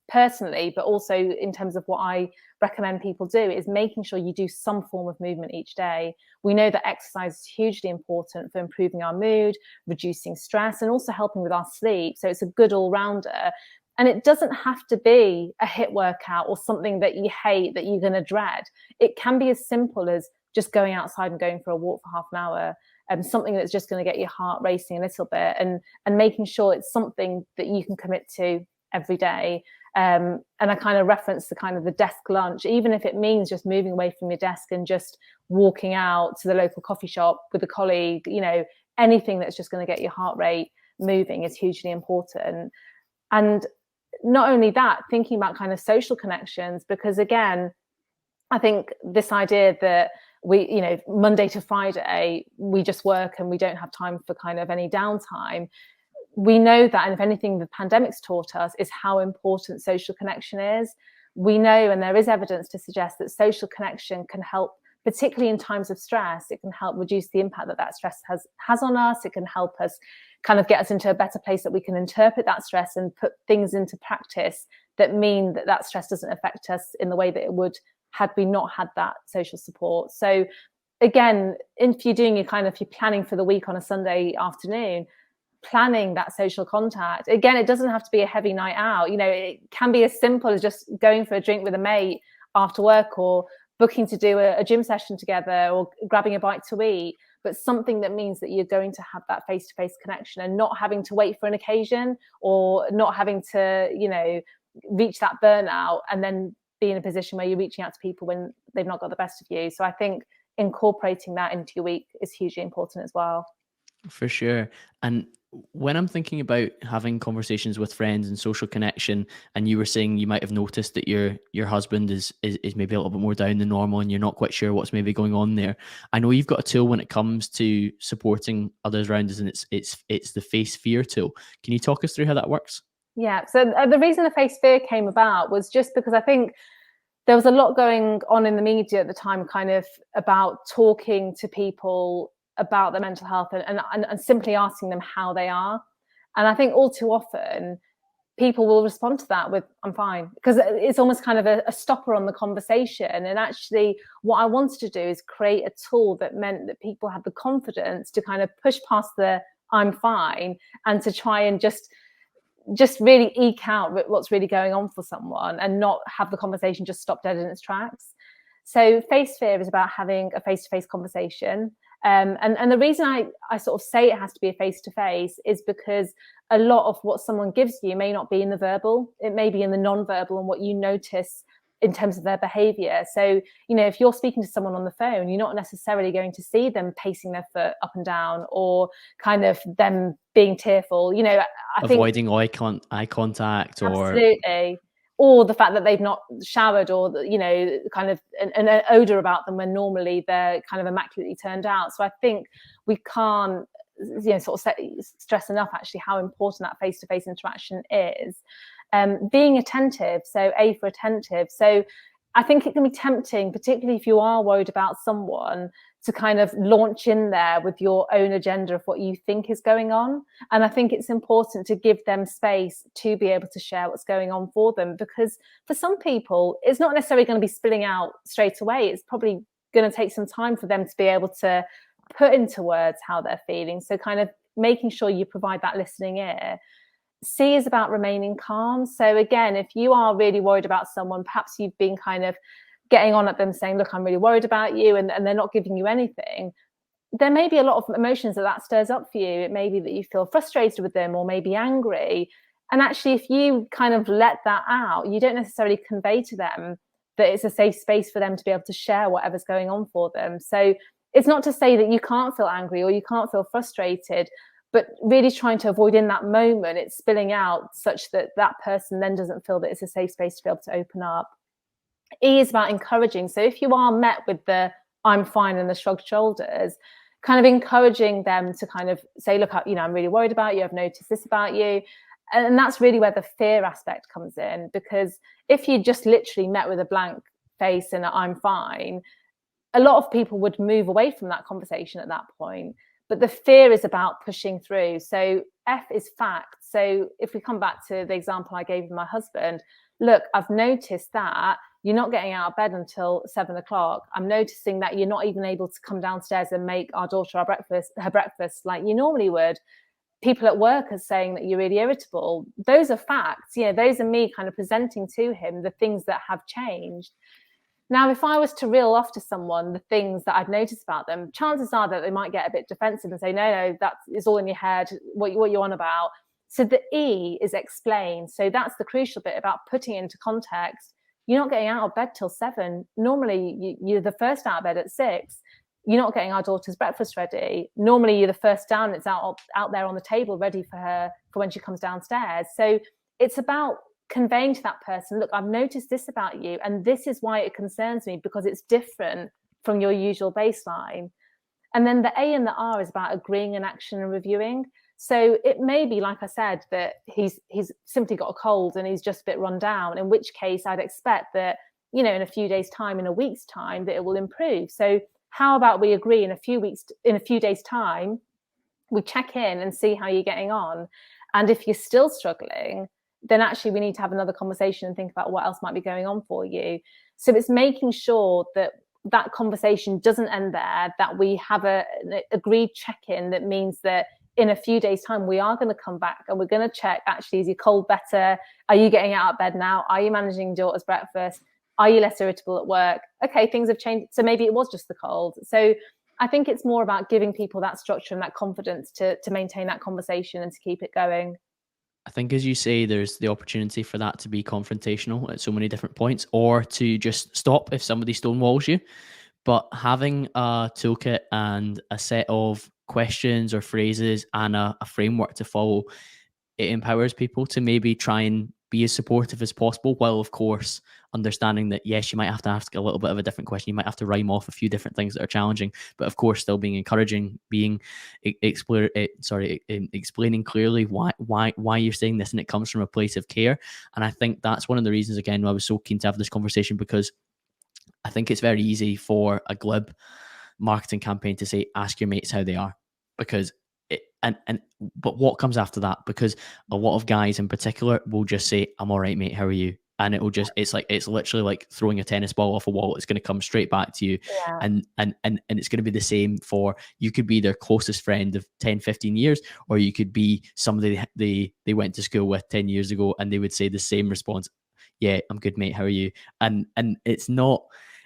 personally, but also in terms of what I recommend people do, is making sure you do some form of movement each day. We know that exercise is hugely important for improving our mood, reducing stress, and also helping with our sleep. So it's a good all-rounder. And it doesn't have to be a HIIT workout or something that you hate, that you're going to dread. It can be as simple as just going outside and going for a walk for half an hour, something that's just going to get your heart racing a little bit, and making sure it's something that you can commit to every day. And I kind of reference the kind of the desk lunch, even if it means just moving away from your desk and just walking out to the local coffee shop with a colleague. You know, anything that's just going to get your heart rate moving is hugely important. And not only that, thinking about kind of social connections, because again, I think this idea that we, you know, Monday to Friday, we just work and we don't have time for kind of any downtime. We know that, and if anything, the pandemic's taught us is how important social connection is. We know, and there is evidence to suggest that social connection can help, particularly in times of stress. It can help reduce the impact that that stress has on us. It can help us kind of get us into a better place, that we can interpret that stress and put things into practice that mean that that stress doesn't affect us in the way that it would had we not had that social support. So again, if you're doing your kind of, you're planning for the week on a Sunday afternoon, planning that social contact. Again, it doesn't have to be a heavy night out. You know, it can be as simple as just going for a drink with a mate after work, or booking to do a gym session together, or grabbing a bite to eat, but something that means that you're going to have that face-to-face connection, and not having to wait for an occasion, or not having to, you know, reach that burnout and then be in a position where you're reaching out to people when they've not got the best of you. So I think incorporating that into your week is hugely important as well. For sure. And when I'm thinking about having conversations with friends and social connection, and you were saying you might have noticed that your husband is maybe a little bit more down than normal, and you're not quite sure what's maybe going on there. I know you've got a tool when it comes to supporting others around us, and it's the face fear tool. Can you talk us through how that works? Yeah. So the reason the face fear came about was just because I think there was a lot going on in the media at the time, kind of about talking to people about their mental health, and simply asking them how they are. And I think all too often people will respond to that with, I'm fine, because it's almost kind of a stopper on the conversation. And actually what I wanted to do is create a tool that meant that people had the confidence to kind of push past the I'm fine, and to try and just really eke out what's really going on for someone, and not have the conversation just stop dead in its tracks. So face fear is about having a face-to-face conversation. And the reason I sort of say it has to be a face-to-face is because a lot of what someone gives you may not be in the verbal. It may be in the non-verbal, and what you notice in terms of their behavior. So, you know, if you're speaking to someone on the phone, you're not necessarily going to see them pacing their foot up and down, or kind of them being tearful. You know, I think Avoiding eye contact, or absolutely, or the fact that they've not showered, or, you know, kind of an odor about them when normally they're kind of immaculately turned out. So I think we can't, you know, sort of stress enough actually how important that face-to-face interaction is. Being attentive, so A for attentive. So I think it can be tempting, particularly if you are worried about someone, to kind of launch in there with your own agenda of what you think is going on. And I think it's important to give them space to be able to share what's going on for them, because for some people, it's not necessarily going to be spilling out straight away. It's probably going to take some time for them to be able to put into words how they're feeling. So kind of making sure you provide that listening ear. C is about remaining calm. So again, if you are really worried about someone, perhaps you've been kind of getting on at them saying, look, I'm really worried about you, and they're not giving you anything, there may be a lot of emotions that stirs up for you. It may be that you feel frustrated with them, or maybe angry. And actually, if you kind of let that out, you don't necessarily convey to them that it's a safe space for them to be able to share whatever's going on for them. So it's not to say that you can't feel angry or you can't feel frustrated, but really trying to avoid in that moment it's spilling out, such that that person then doesn't feel that it's a safe space to be able to open up. E is about encouraging. So if you are met with the I'm fine and the shrugged shoulders, kind of encouraging them to kind of say, look, I'm really worried about you. I've noticed this about you. And that's really where the fear aspect comes in, because if you just literally met with a blank face and I'm fine, a lot of people would move away from that conversation at that point. But the fear is about pushing through. So F is fact. So if we come back to the example I gave of my husband, look, I've noticed that you're not getting out of bed until 7 o'clock. I'm noticing that you're not even able to come downstairs and make our daughter her breakfast like you normally would. People at work are saying that you're really irritable. Those are facts. Those are me kind of presenting to him the things that have changed. Now, if I was to reel off to someone the things that I'd noticed about them, chances are that they might get a bit defensive and say, no, that is all in your head, what you're on about. So the E is explain. So that's the crucial bit about putting into context. You're not getting out of bed till 7. Normally, you're the first out of bed at 6. You're not getting our daughter's breakfast ready. Normally, you're the first down. It's out there on the table ready for her for when she comes downstairs. So it's about conveying to that person, look, I've noticed this about you, and this is why it concerns me, because it's different from your usual baseline. And then the A and the R is about agreeing in action and reviewing. So it may be, like I said, that he's simply got a cold and he's just a bit run down, in which case I'd expect that, in a few days' time, in a week's time, that it will improve. So how about we agree in a few days' time, we check in and see how you're getting on. And if you're still struggling, then actually we need to have another conversation and think about what else might be going on for you. So it's making sure that that conversation doesn't end there, that we have an agreed check-in that means that in a few days' time, we are going to come back and we're going to check, actually, is your cold better? Are you getting out of bed now? Are you managing daughter's breakfast? Are you less irritable at work? Okay, things have changed. So maybe it was just the cold. So I think it's more about giving people that structure and that confidence to maintain that conversation and to keep it going. I think, as you say, there's the opportunity for that to be confrontational at so many different points, or to just stop if somebody stonewalls you. But having a toolkit and a set of questions or phrases and a framework to follow, it empowers people to maybe try and be as supportive as possible, while of course understanding that yes, you might have to ask a little bit of a different question, you might have to rhyme off a few different things that are challenging, but of course still being encouraging, being explaining clearly why you're saying this, and it comes from a place of care. And I think that's one of the reasons, again, why I was so keen to have this conversation, because I think it's very easy for a glib marketing campaign to say, ask your mates how they are, because but what comes after that? Because a lot of guys in particular will just say, I'm all right, mate, how are you? And it's literally like throwing a tennis ball off a wall. It's going to come straight back to you. Yeah. And it's going to be the same for, you could be their closest friend of 10, 15 years, or you could be somebody they went to school with 10 years ago, and they would say the same response. Yeah, I'm good, mate, how are you? And it's not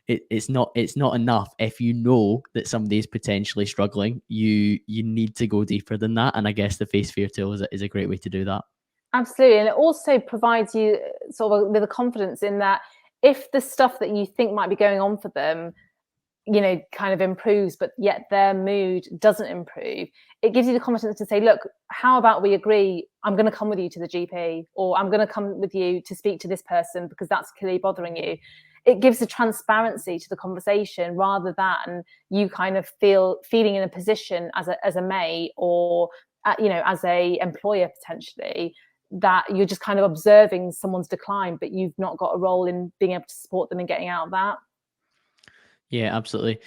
enough. If you know that somebody is potentially struggling, you need to go deeper than that. And I guess the face fear tool is a great way to do that. Absolutely. And it also provides you sort of with a confidence in that if the stuff that you think might be going on for them, kind of improves, but yet their mood doesn't improve, it gives you the confidence to say, look, how about we agree, I'm going to come with you to the GP, or I'm going to come with you to speak to this person because that's clearly bothering you. It gives a transparency to the conversation, rather than you kind of feeling in a position as a mate, or as a employer potentially, that you're just kind of observing someone's decline, but you've not got a role in being able to support them in getting out of that. Yeah, absolutely.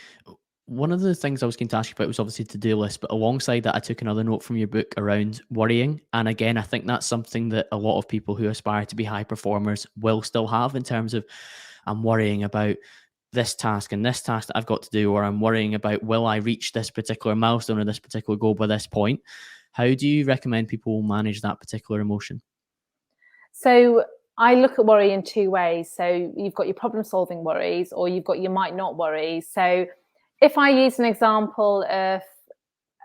One of the things I was going to ask you about was obviously to-do list, but alongside that, I took another note from your book around worrying. And again, I think that's something that a lot of people who aspire to be high performers will still have, in terms of, I'm worrying about this task and this task that I've got to do, or I'm worrying about, will I reach this particular milestone or this particular goal by this point? How do you recommend people manage that particular emotion? So I look at worry in two ways. So you've got your problem solving worries, or you've got your might not worries. So if I use an example of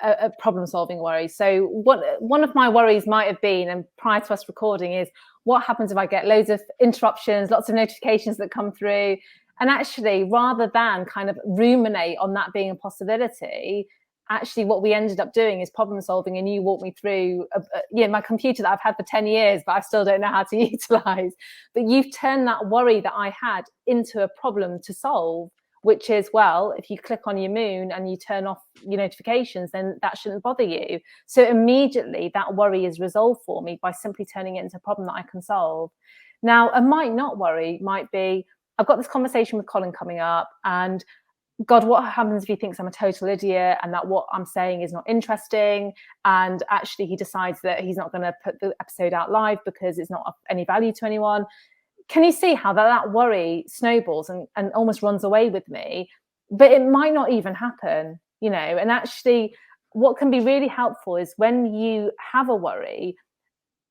a problem solving worry, so one of my worries might have been, and prior to us recording, is what happens if I get loads of interruptions, lots of notifications that come through? And actually, rather than kind of ruminate on that being a possibility, actually what we ended up doing is problem solving. And you walked me through my computer that I've had for 10 years, but I still don't know how to utilize. But you've turned that worry that I had into a problem to solve, which is, well, if you click on your moon and you turn off your notifications, then that shouldn't bother you. So immediately that worry is resolved for me by simply turning it into a problem that I can solve. Now, a might not worry might be, I've got this conversation with Colin coming up, and God, what happens if he thinks I'm a total idiot and that what I'm saying is not interesting? And actually he decides that he's not going to put the episode out live because it's not of any value to anyone. Can you see how that worry snowballs and almost runs away with me? But it might not even happen, you know. And actually what can be really helpful is when you have a worry,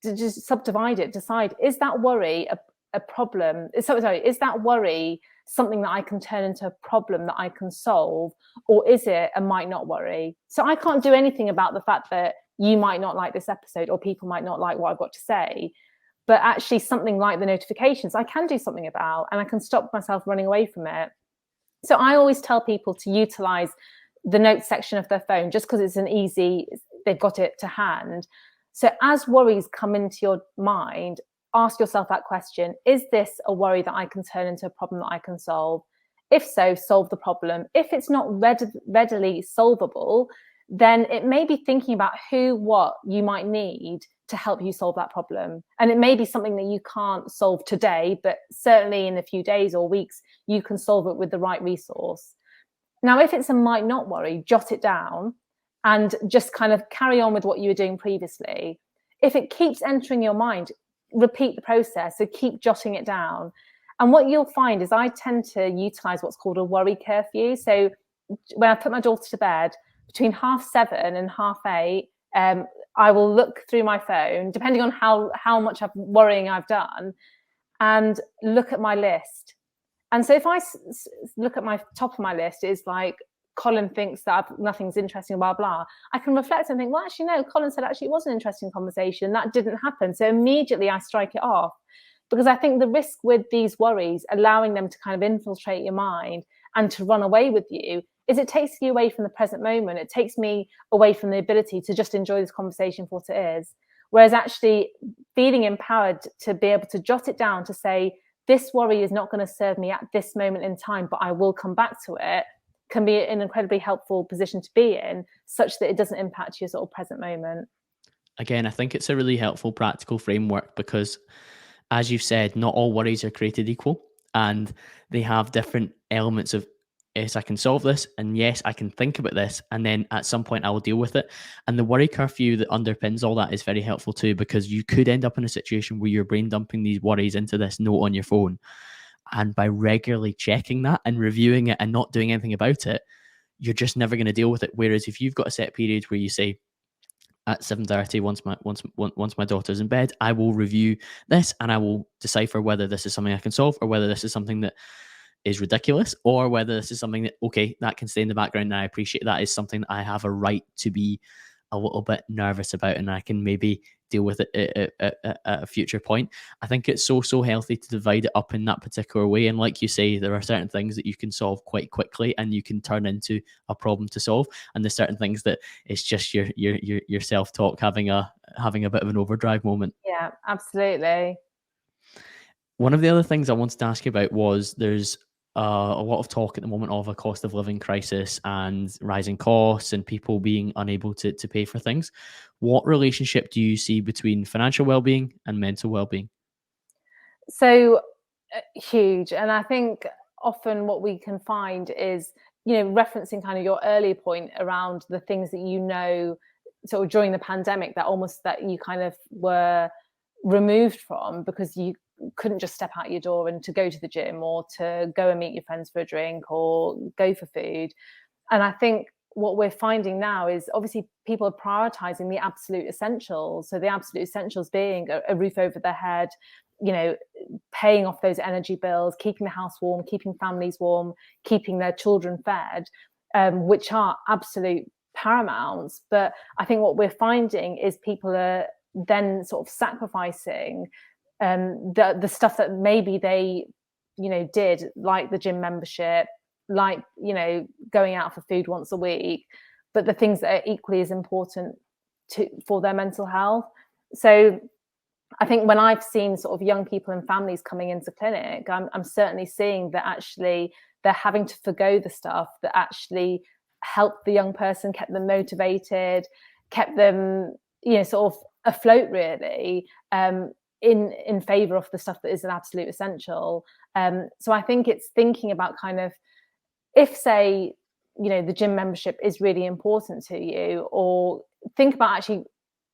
to just subdivide it, decide, is that worry a problem? Sorry, is that worry something that I can turn into a problem that I can solve, or is it a might not worry? So I can't do anything about the fact that you might not like this episode or people might not like what I've got to say, but actually something like the notifications I can do something about, and I can stop myself running away from it. So I always tell people to utilize the notes section of their phone, just because it's an easy, they've got it to hand. So as worries come into your mind, ask yourself that question: is this a worry that I can turn into a problem that I can solve? If so, solve the problem. If it's not readily solvable, then it may be thinking about what you might need to help you solve that problem. And it may be something that you can't solve today, but certainly in a few days or weeks, you can solve it with the right resource. Now, if it's a might not worry, jot it down and just kind of carry on with what you were doing previously. If it keeps entering your mind, repeat the process. So keep jotting it down. And what you'll find is I tend to utilize what's called a worry curfew. So when I put my daughter to bed, between 7:30 and 8:30, I will look through my phone, depending on how much worrying I've done, and look at my list. And so if I look at my top of my list, it's like, Colin thinks that nothing's interesting, blah, blah. I can reflect and think, well, actually, no, Colin said actually it was an interesting conversation. That didn't happen. So immediately I strike it off, because I think the risk with these worries, allowing them to kind of infiltrate your mind and to run away with you, is it takes you away from the present moment. It takes me away from the ability to just enjoy this conversation for what it is. Whereas actually feeling empowered to be able to jot it down, to say, this worry is not going to serve me at this moment in time, but I will come back to it, can be an incredibly helpful position to be in, such that it doesn't impact your sort of present moment. Again, I think it's a really helpful practical framework because, as you've said, not all worries are created equal, and they have different elements of, yes, I can solve this, and yes, I can think about this, and then at some point I will deal with it. And the worry curfew that underpins all that is very helpful too, because you could end up in a situation where you're brain dumping these worries into this note on your phone. And by regularly checking that and reviewing it and not doing anything about it, you're just never going to deal with it. Whereas if you've got a set period where you say, at 7:30, once my daughter's in bed, I will review this and I will decipher whether this is something I can solve, or whether this is something that is ridiculous, or whether this is something that, okay, that can stay in the background, and I appreciate that is something that I have a right to be a little bit nervous about, and I can maybe deal with it at a future point. I think it's so healthy to divide it up in that particular way. And like you say, there are certain things that you can solve quite quickly and you can turn into a problem to solve, and there's certain things that it's just your self-talk having a bit of an overdrive moment. Yeah, absolutely. One of the other things I wanted to ask you about was, there's a lot of talk at the moment of a cost of living crisis and rising costs and people being unable to pay for things. What relationship do you see between financial well-being and mental well-being? So huge. And I think often what we can find is, referencing kind of your earlier point around the things that, sort of during the pandemic, that you kind of were removed from because you couldn't just step out your door and to go to the gym or to go and meet your friends for a drink or go for food. And I think what we're finding now is obviously people are prioritizing the absolute essentials. So the absolute essentials being a roof over their head, paying off those energy bills, keeping the house warm, keeping families warm, keeping their children fed, which are absolute paramounts. But I think what we're finding is people are then sort of sacrificing the stuff that maybe they, did, like the gym membership, like, going out for food once a week, but the things that are equally as important for their mental health. So I think when I've seen sort of young people and families coming into clinic, I'm certainly seeing that actually they're having to forgo the stuff that actually helped the young person, kept them motivated, kept them, sort of afloat, really, in favor of the stuff that is an absolute essential. So I think it's thinking about kind of, if, say, the gym membership is really important to you, or think about actually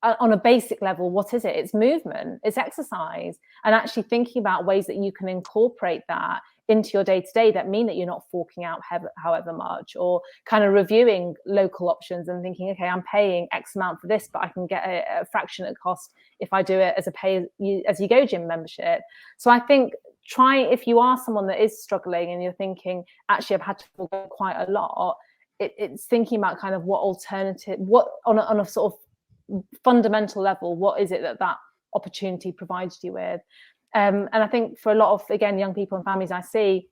on a basic level, what is it? It's movement, it's exercise, and actually thinking about ways that you can incorporate that into your day-to-day that mean that you're not forking out however much, or kind of reviewing local options and thinking, okay, I'm paying X amount for this, but I can get a fraction of cost if I do it as a pay-as-you-go gym membership. So I think if you are someone that is struggling and you're thinking, actually, I've had to forgo quite a lot, it's thinking about kind of what alternative, what on a sort of fundamental level, what is it that opportunity provides you with? And I think for a lot of, again, young people and families I see,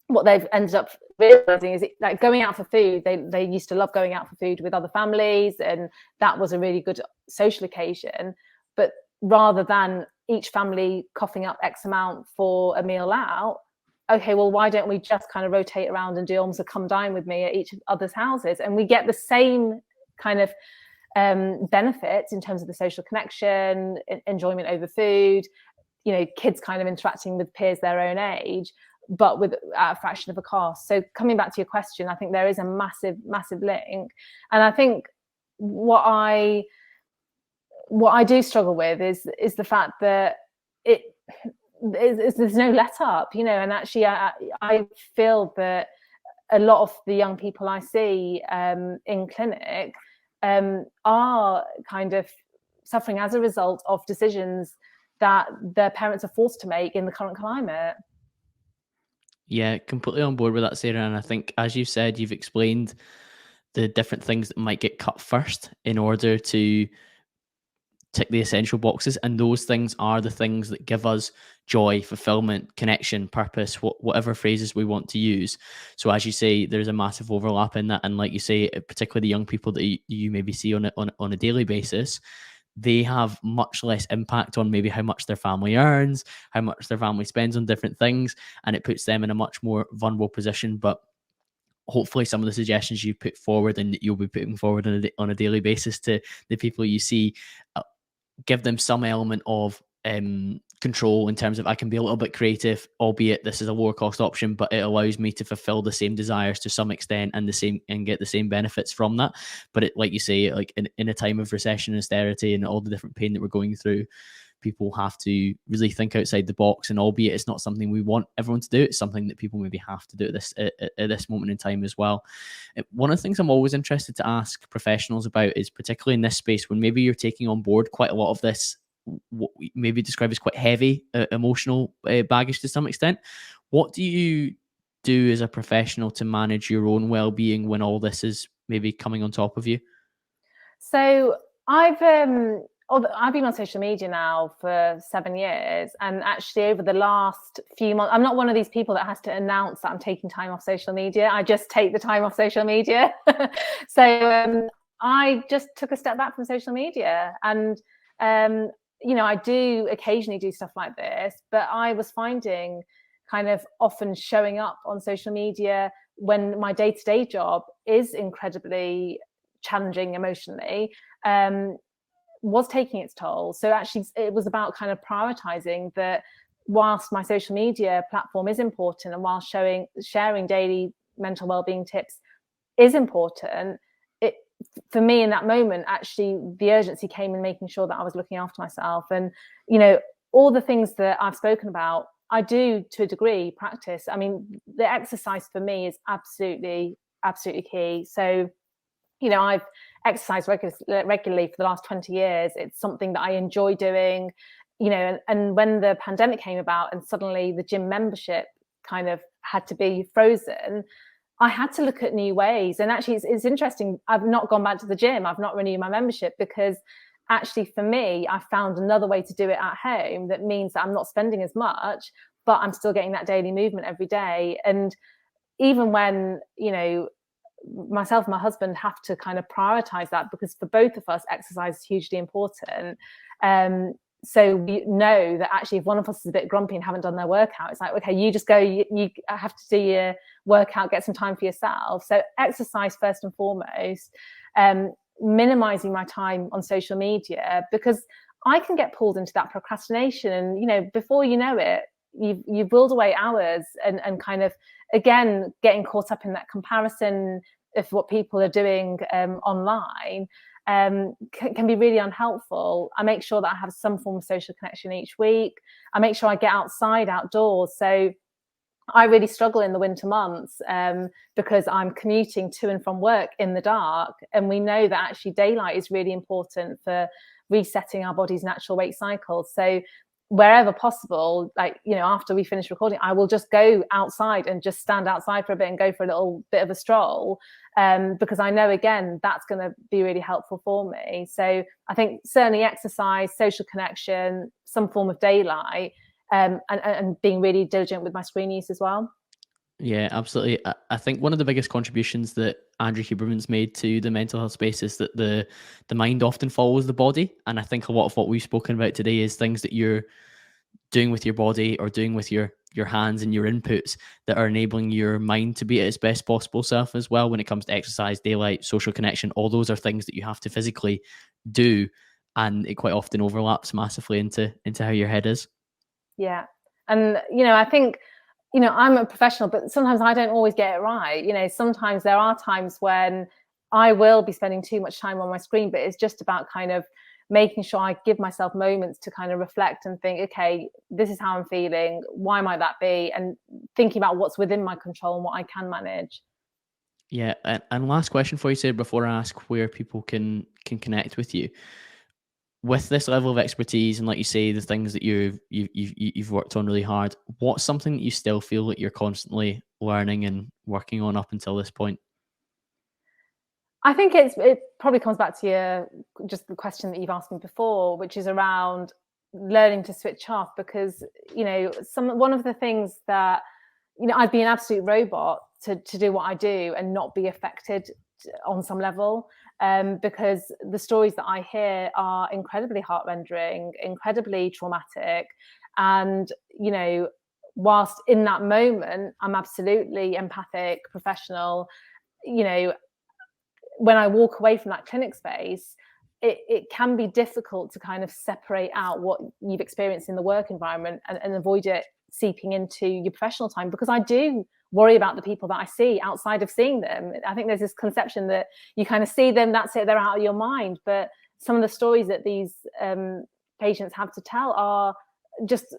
what they've ended up realizing is like going out for food. They used to love going out for food with other families, and that was a really good social occasion. But rather than each family coughing up X amount for a meal out, okay, well, why don't we just kind of rotate around and do almost a come dine with me at each other's houses, and we get the same kind of benefits in terms of the social connection, enjoyment over food, kids kind of interacting with peers their own age, but at a fraction of a cost. So coming back to your question, I think there is a massive link. And I think what I do struggle with is the fact that there's no let up, and actually I feel that a lot of the young people I see in clinic are kind of suffering as a result of decisions that their parents are forced to make in the current climate. Yeah, completely on board with that, Sarah. And I think, as you said, you've explained the different things that might get cut first in order to tick the essential boxes, and those things are the things that give us joy, fulfillment, connection, purpose, whatever phrases we want to use. So as you say, there's a massive overlap in that, and like you say, particularly the young people that you maybe see on a daily basis, they have much less impact on maybe how much their family earns, how much their family spends on different things, and it puts them in a much more vulnerable position. But hopefully some of the suggestions you put forward and that you'll be putting forward on a daily basis to the people you see give them some element of control in terms of, I can be a little bit creative, albeit this is a lower cost option, but it allows me to fulfill the same desires to some extent and get the same benefits from that. But it, like you say, like in a time of recession, austerity, and all the different pain that we're going through, people have to really think outside the box. And albeit it's not something we want everyone to do, it's something that people maybe have to do at this moment in time as well. One of the things I'm always interested to ask professionals about is, particularly in this space, when maybe you're taking on board quite a lot of this, what we maybe describe as quite heavy emotional baggage to some extent, what do you do as a professional to manage your own well-being when all this is maybe coming on top of you? So I've been on social media now for 7 years, and actually over the last few months, I'm not one of these people that has to announce that I'm taking time off social media. I just take the time off social media. So I just took a step back from social media, and I do occasionally do stuff like this, but I was finding kind of often showing up on social media when my day-to-day job is incredibly challenging emotionally, was taking its toll. So actually it was about kind of prioritizing that whilst my social media platform is important, and while sharing daily mental wellbeing tips is important, for me in that moment, actually the urgency came in making sure that I was looking after myself. And all the things that I've spoken about, I do to a degree practice. I mean, the exercise for me is absolutely key. So I've exercised regularly for the last 20 years. It's something that I enjoy doing, and when the pandemic came about and suddenly the gym membership kind of had to be frozen, I had to look at new ways. And actually it's interesting, I've not gone back to the gym, I've not renewed my membership, because actually for me, I found another way to do it at home that means that I'm not spending as much, but I'm still getting that daily movement every day. And even when, myself and my husband have to kind of prioritize that, because for both of us exercise is hugely important, so we know that actually if one of us is a bit grumpy and haven't done their workout, it's like, okay, you just go, you have to do your workout, get some time for yourself. So exercise first and foremost, minimizing my time on social media, because I can get pulled into that procrastination, and before you know it, you've willed away hours, and kind of again getting caught up in that comparison of what people are doing online. Can be really unhelpful. I make sure that I have some form of social connection each week. I make sure I get outdoors. So I really struggle in the winter months because I'm commuting to and from work in the dark. And we know that actually daylight is really important for resetting our body's natural wake cycle. So wherever possible, after we finish recording, I will just go outside and just stand outside for a bit and go for a little bit of a stroll, because I know, again, that's going to be really helpful for me. So I think certainly exercise, social connection, some form of daylight, and being really diligent with my screen use as well. Yeah, absolutely. I think one of the biggest contributions that Andrew Huberman's made to the mental health space is that the mind often follows the body. And I think a lot of what we've spoken about today is things that you're doing with your body or doing with your hands and your inputs that are enabling your mind to be at its best possible self as well. When it comes to exercise, daylight, social connection, all those are things that you have to physically do. And it quite often overlaps massively into how your head is. Yeah. And, I think, I'm a professional, but sometimes I don't always get it right. Sometimes there are times when I will be spending too much time on my screen, but it's just about kind of making sure I give myself moments to kind of reflect and think, okay, this is how I'm feeling. Why might that be? And thinking about what's within my control and what I can manage. Yeah. And last question for you, Sarah, before I ask where people can connect with you. With this level of expertise and, like you say, the things that you've worked on really hard, what's something that you still feel that you're constantly learning and working on up until this point? I think it probably comes back to just the question that you've asked me before, which is around learning to switch off, because one of the things that I'd be an absolute robot to do what I do and not be affected on some level, because the stories that I hear are incredibly heart-rending, incredibly traumatic, and whilst in that moment I'm absolutely empathic, professional, when I walk away from that clinic space, it can be difficult to kind of separate out what you've experienced in the work environment and avoid it seeping into your professional time, because I do worry about the people that I see outside of seeing them. I think there's this conception that you kind of see them, that's it, they're out of your mind. But some of the stories that these patients have to tell are just,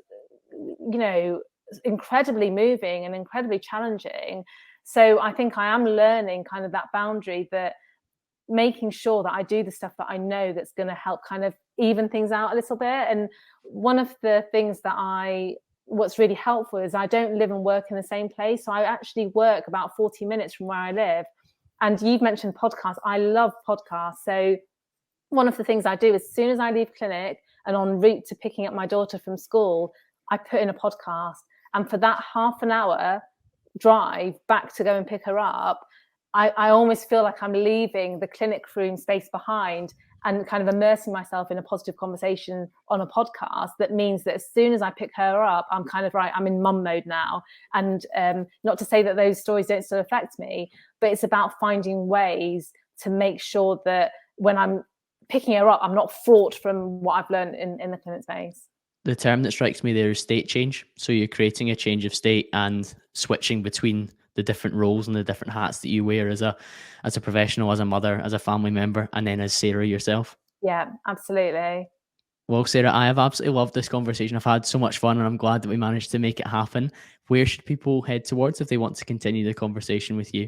incredibly moving and incredibly challenging. So I think I am learning kind of that boundary, that making sure that I do the stuff that I know that's going to help kind of even things out a little bit. And one of the things that what's really helpful is I don't live and work in the same place. So I actually work about 40 minutes from where I live. And you've mentioned podcasts. I love podcasts. So one of the things I do, as soon as I leave clinic and en route to picking up my daughter from school, I put in a podcast. And for that half an hour drive back to go and pick her up, I almost feel like I'm leaving the clinic room space behind and kind of immersing myself in a positive conversation on a podcast. That means that as soon as I pick her up, I'm kind of I'm in mum mode now. And not to say that those stories don't still affect me, but it's about finding ways to make sure that when I'm picking her up, I'm not fraught from what I've learned in the clinic space. The term that strikes me there is state change. So you're creating a change of state and switching between the different roles and the different hats that you wear as a professional, as a mother, as a family member, and then as Sarah yourself. Yeah, absolutely. Well, Sarah, I have absolutely loved this conversation. I've had so much fun, and I'm glad that we managed to make it happen. Where should people head towards if they want to continue the conversation with you?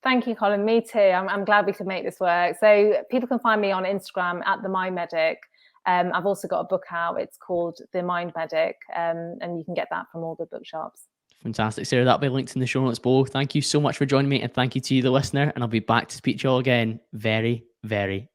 Thank you, Colin. Me too. I'm glad we could make this work. So people can find me on Instagram at the Mind Medic. I've also got a book out. It's called The Mind Medic, and you can get that from all the bookshops. Fantastic, Sarah. That'll be linked in the show notes below. Thank you so much for joining me, and thank you to you, the listener. And I'll be back to speak to you all again very, very soon.